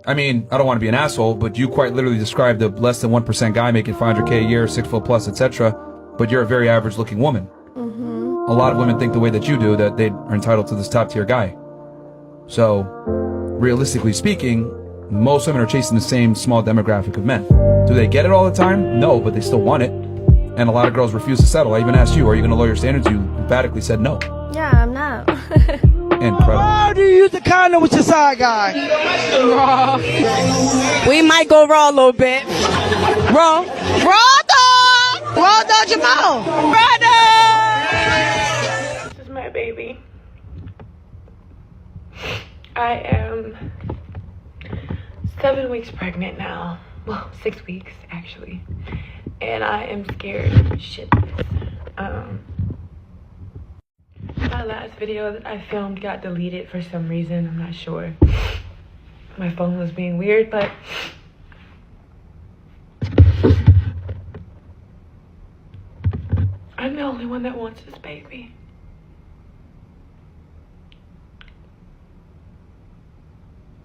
I mean, I don't want to be an asshole, but you quite literally described a less than 1% guy making 500K a year, 6 foot plus, etc. But you're a very average looking woman. A lot of women think the way that you do, that they are entitled to this top tier guy. So, realistically speaking, most women are chasing the same small demographic of men. Do they get it all the time? No, but they still want it. And a lot of girls refuse to settle. I even asked you, are you going to lower your standards? You emphatically said no. Yeah, I'm not. Incredible. Why do you use the condom with your side guy? Raw. We might go raw a little bit. Raw. Raw dog! Raw dog Jamal! Raw dog! This is my baby. I am 7 weeks pregnant now. Well, 6 weeks actually. And I am scared shitless. My last video that I filmed got deleted for some reason. I'm not sure. My phone was being weird, but I'm the only one that wants this baby.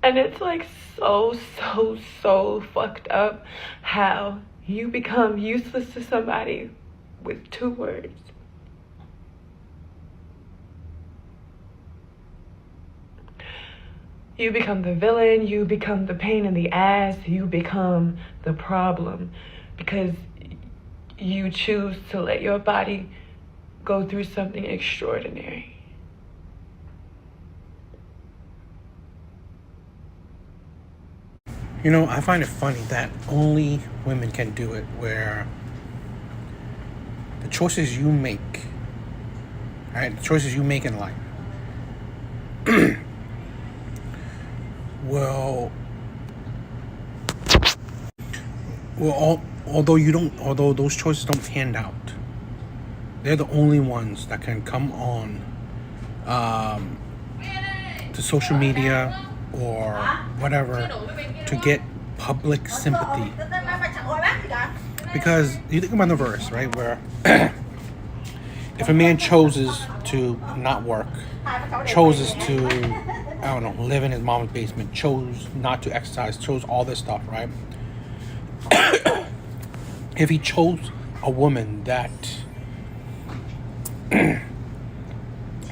And it's like so fucked up how you become useless to somebody with 2 words. You become the villain, you become the pain in the ass, you become the problem because you choose to let your body go through something extraordinary. You know, I find it funny that only women can do it, where the choices you make, right? The choices you make in life although those choices don't pan out, they're the only ones that can come on to social media or whatever to get public sympathy. Because you think about the verse, right, where if a man chooses to not work, chooses to, I don't know, live in his mom's basement, chose not to exercise, chose all this stuff, right? If he chose a woman that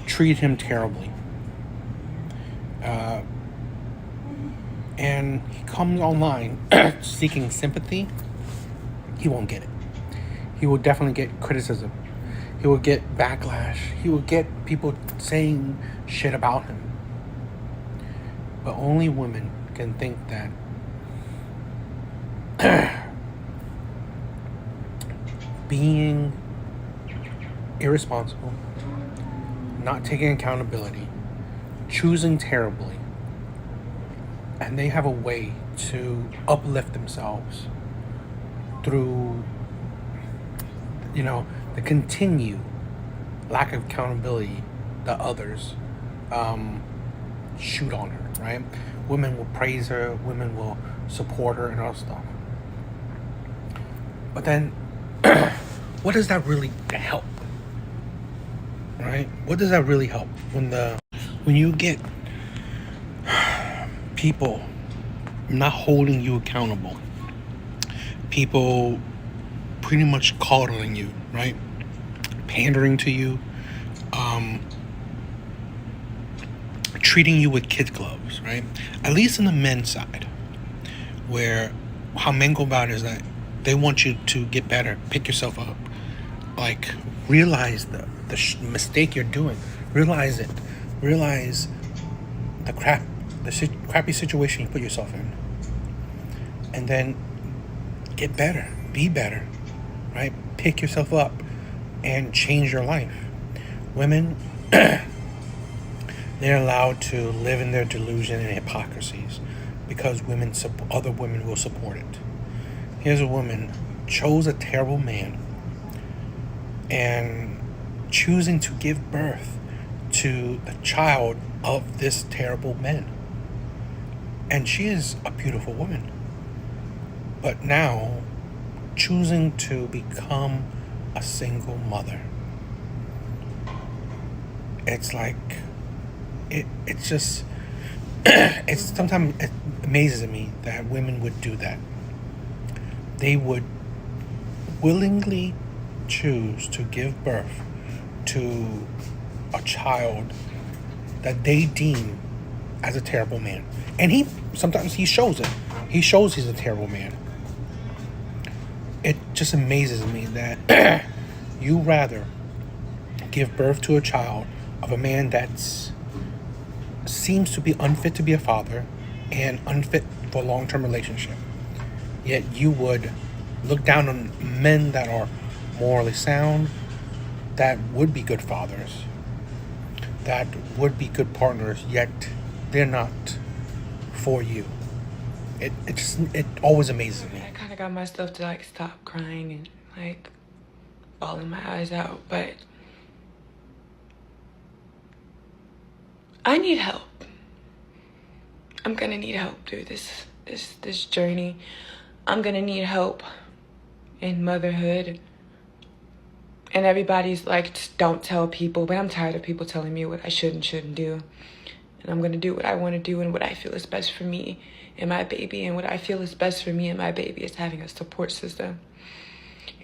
treated him terribly, and he comes online seeking sympathy, he won't get it. He will definitely get criticism. He will get backlash. He will get people saying shit about him. But only women can think that being irresponsible, not taking accountability, choosing terribly, and they have a way to uplift themselves through, you know, the continued lack of accountability that others shoot on her, right? Women will praise her, women will support her and all stuff. But then, what does that really help? Right? What does that really help when you get people not holding you accountable, people pretty much coddling you, right? Pandering to you, treating you with kid gloves, right? At least in the men's side, where how men go about it is that they want you to get better, pick yourself up, like realize the mistake you're doing, realize it, realize the crappy situation you put yourself in, and then get better, be better, right? Pick yourself up and change your life. Women, they're allowed to live in their delusion and hypocrisies because other women will support it. Here's a woman chose a terrible man and choosing to give birth to the child of this terrible man. And she is a beautiful woman. But now, choosing to become a single mother. It's like, it's just, sometimes it amazes me that women would do that. They would willingly choose to give birth to a child that they deem as a terrible man. And sometimes he shows it. He shows he's a terrible man. It just amazes me that you rather give birth to a child of a man that seems to be unfit to be a father and unfit for a long-term relationship. Yet you would look down on men that are morally sound, that would be good fathers, that would be good partners, yet they're not for you. It always amazes me. I kind of got myself to like stop crying and like bawling my eyes out, but I need help. I'm gonna need help through this journey. I'm gonna need help in motherhood. And everybody's like, don't tell people, but I'm tired of people telling me what I should and shouldn't do. And I'm gonna do what I want to do and what I feel is best for me and my baby. And what I feel is best for me and my baby is having a support system.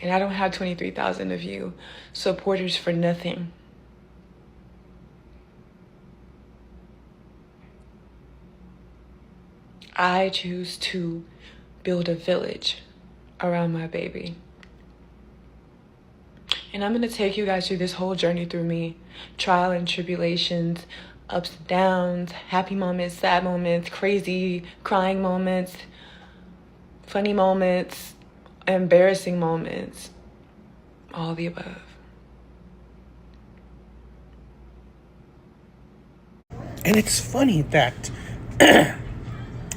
And I don't have 23,000 of you supporters for nothing. I choose to build a village around my baby. And I'm gonna take you guys through this whole journey through me. Trial and tribulations, ups and downs, happy moments, sad moments, crazy crying moments, funny moments, embarrassing moments, all the above. And it's funny that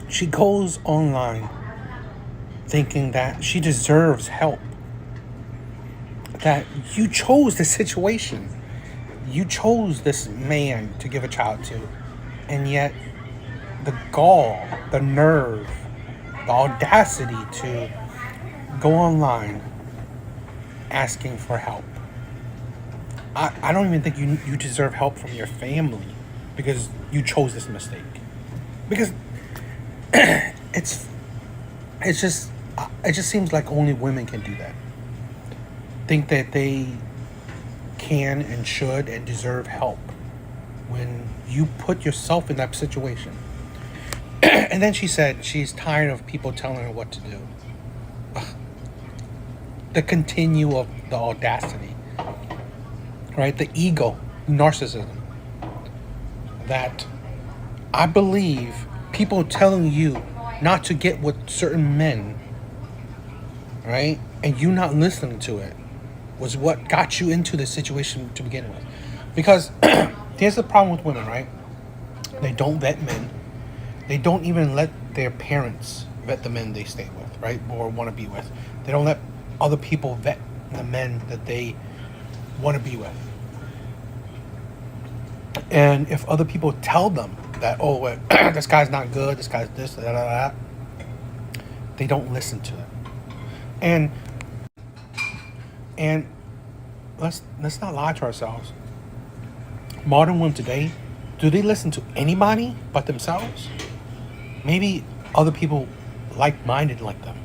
she goes online thinking that she deserves help. That you chose the situation. You chose this man to give a child to. And yet, the gall, the nerve, the audacity to go online asking for help. I don't even think you deserve help from your family because you chose this mistake. Because it just seems like only women can do that. Think that they can and should and deserve help when you put yourself in that situation. And then she said she's tired of people telling her what to do. Ugh. The continue of the audacity, right? The ego, narcissism. That I believe people telling you not to get with certain men, right? And you not listening to it was what got you into this situation to begin with. Because here's the problem with women, right? They don't vet men. They don't even let their parents vet the men they stay with, right? Or want to be with. They don't let other people vet the men that they want to be with. And if other people tell them that, oh, well, this guy's not good, this guy's this, that, they don't listen to it. And let's not lie to ourselves. Modern women today, do they listen to anybody but themselves? Maybe other people like-minded like them,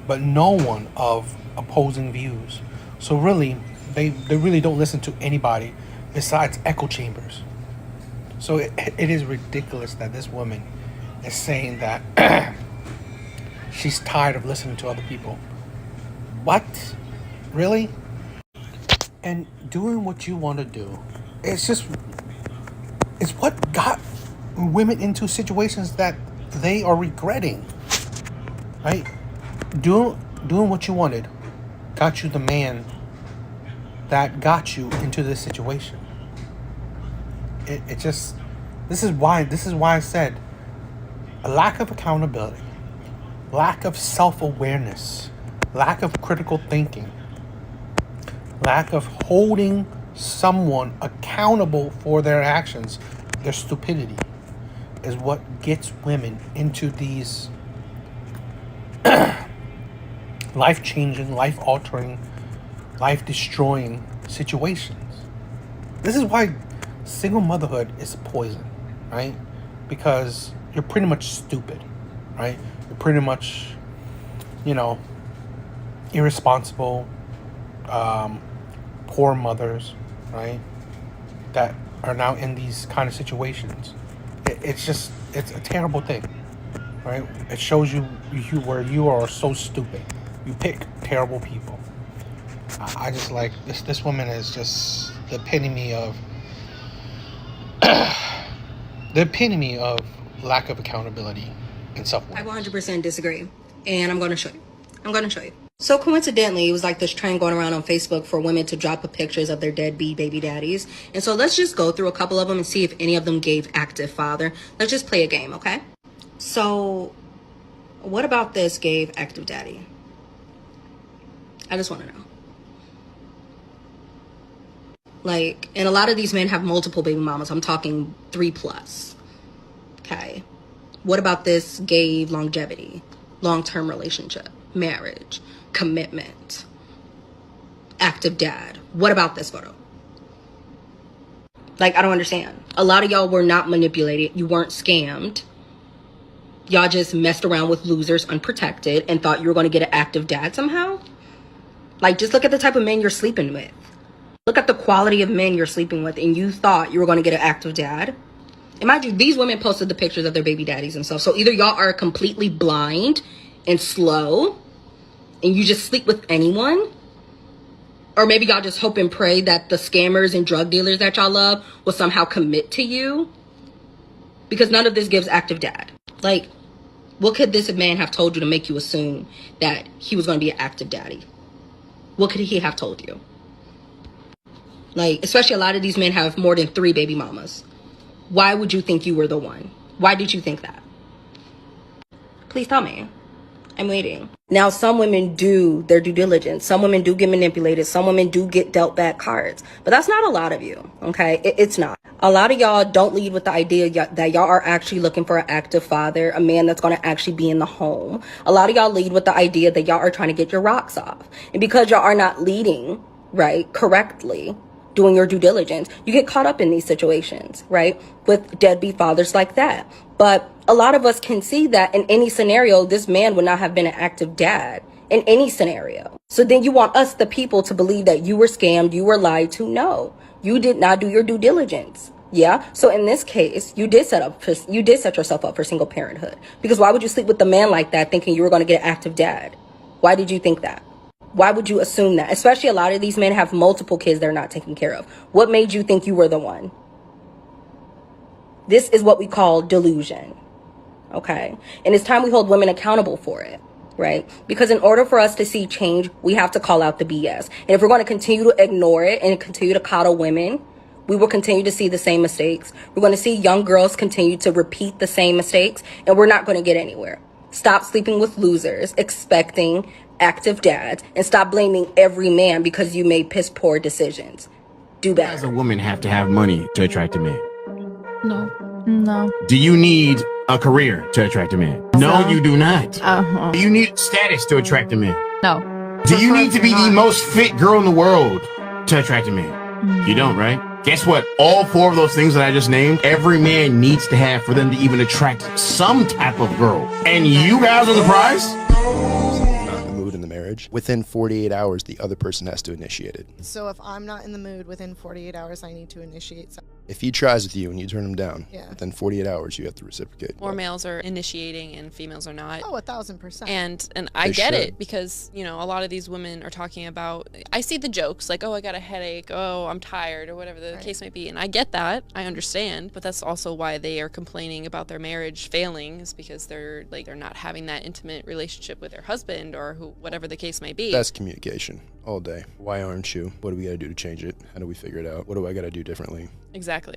but no one of opposing views. So really, they really don't listen to anybody besides echo chambers. So it is ridiculous that this woman is saying that she's tired of listening to other people. What? Really? And doing what you want to do, it's what got women into situations that they are regretting, right? Doing what you wanted got you the man that got you into this situation. This is why I said a lack of accountability, lack of self-awareness, lack of critical thinking, lack of holding someone accountable for their actions, their stupidity, is what gets women into these life-changing, life-altering, life-destroying situations. This is why single motherhood is poison, right? because you're pretty much stupid, right? You're pretty much, irresponsible, poor mothers, right? That are now in these kind of situations. It's a terrible thing, right? It shows you where you are so stupid. You pick terrible people. I just like this woman is just the epitome of lack of accountability and self-awareness. I 100% disagree, and I'm going to show you. So coincidentally, it was like this trend going around on Facebook for women to drop pictures of their deadbeat baby daddies. And so let's just go through a couple of them and see if any of them gave active father. Let's just play a game, okay? So what about this gave active daddy? I just want to know. Like, and a lot of these men have multiple baby mamas. I'm talking 3+. Okay. What about this gave longevity, long-term relationship, marriage, commitment, active dad? What about this photo? Like, I don't understand. A lot of y'all were not manipulated. You weren't scammed. Y'all just messed around with losers unprotected and thought you were going to get an active dad somehow. Like, just look at the type of men you're sleeping with. Look at the quality of men you're sleeping with, and you thought you were going to get an active dad. And mind you, these women posted the pictures of their baby daddies themselves. So either y'all are completely blind and slow, and you just sleep with anyone, or maybe y'all just hope and pray that the scammers and drug dealers that y'all love will somehow commit to you. Because none of this gives active dad. Like, what could this man have told you to make you assume that he was going to be an active daddy? What could he have told you? Like, especially a lot of these men have more than 3 baby mamas. Why would you think you were the one? Why did you think that? Please tell me. I'm waiting. Now, some women do their due diligence. Some women do get manipulated. Some women do get dealt bad cards. But that's not a lot of you, okay? It's not. A lot of y'all don't lead with the idea that y'all are actually looking for an active father, a man that's going to actually be in the home. A lot of y'all lead with the idea that y'all are trying to get your rocks off. And because y'all are not leading, right, correctly, doing your due diligence, you get caught up in these situations, right? With deadbeat fathers like that. But a lot of us can see that in any scenario, this man would not have been an active dad in any scenario. So then you want us, the people, to believe that you were scammed, you were lied to. No, you did not do your due diligence. Yeah. So in this case, you did set yourself up for single parenthood, because why would you sleep with a man like that thinking you were going to get an active dad? Why did you think that? Why would you assume that? Especially a lot of these men have multiple kids they're not taking care of. What made you think you were the one? This is what we call delusion. Okay? And it's time we hold women accountable for it, right? Because in order for us to see change, we have to call out the BS. And if we're going to continue to ignore it and continue to coddle women, we will continue to see the same mistakes. We're going to see young girls continue to repeat the same mistakes, and we're not going to get anywhere. Stop sleeping with losers, expecting active dads, and stop blaming every man because you made piss poor decisions. Do better. Does a woman have to have money to attract a man? No. No. Do you need a career to attract a man? No, you do not. Do you need status to attract a man? No. Do you need to be the most fit girl in the world to attract a man? You don't, right? Guess what? All 4 of those things that I just named, every man needs to have for them to even attract some type of girl. And you guys are the prize? In the marriage, within 48 hours the other person has to initiate it. So if I'm not in the mood within 48 hours, I need to initiate something. If he tries with you and you turn him down, Yeah. within 48 hours you have to reciprocate. More males are initiating and females are not. Oh, 1,000%. And I They get should. it, because, you know, a lot of these women are talking about, I see the jokes like, oh, I got a headache, oh, I'm tired, or whatever the case might be. And I get that. I understand. But that's also why they are complaining about their marriage failing, is because they're not having that intimate relationship with their husband, or whatever the case might be. That's communication all day. Why aren't you? What do we got to do to change it? How do we figure it out? What do I got to do differently? Exactly.